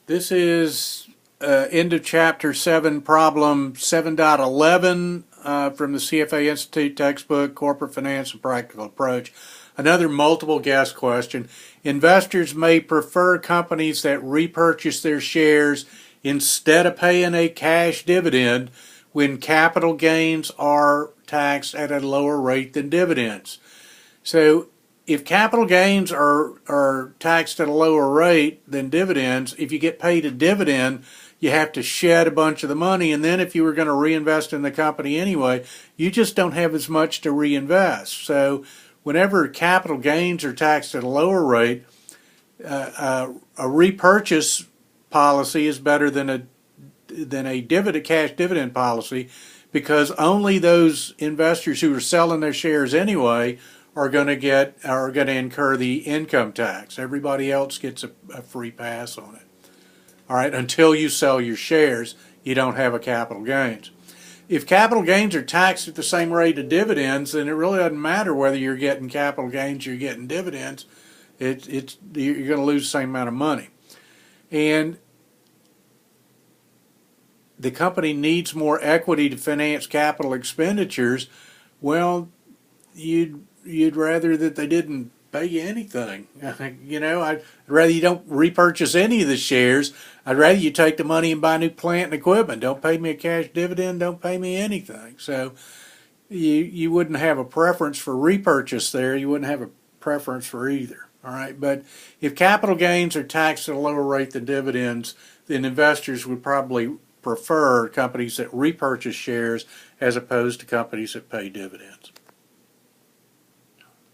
This is end of Chapter 7, Problem 7.11 from the CFA Institute textbook, Corporate Finance and Practical Approach. Another multiple guess question. Investors may prefer companies that repurchase their shares instead of paying a cash dividend when capital gains are taxed at a lower rate than dividends. So if capital gains are taxed at a lower rate than dividends, if you get paid a dividend, you have to shed a bunch of the money, and then if you were going to reinvest in the company anyway, you just don't have as much to reinvest. So whenever capital gains are taxed at a lower rate, a repurchase policy is better than a cash dividend policy, because only those investors who are selling their shares anyway are going to incur the income tax. Everybody else gets a free pass on it. All right, until you sell your shares, you don't have a capital gains. If capital gains are taxed at the same rate of dividends, then it really doesn't matter whether you're getting capital gains or you're getting dividends. You're going to lose the same amount of money. And the company needs more equity to finance capital expenditures. Well, you'd rather that they didn't pay you anything. I'd rather you don't repurchase any of the shares. I'd rather you take the money and buy new plant and equipment. Don't pay me a cash dividend, don't pay me anything. So you wouldn't have a preference for repurchase there. You wouldn't have a preference for either. All right, but if capital gains are taxed at a lower rate than dividends, then investors would probably prefer companies that repurchase shares as opposed to companies that pay dividends.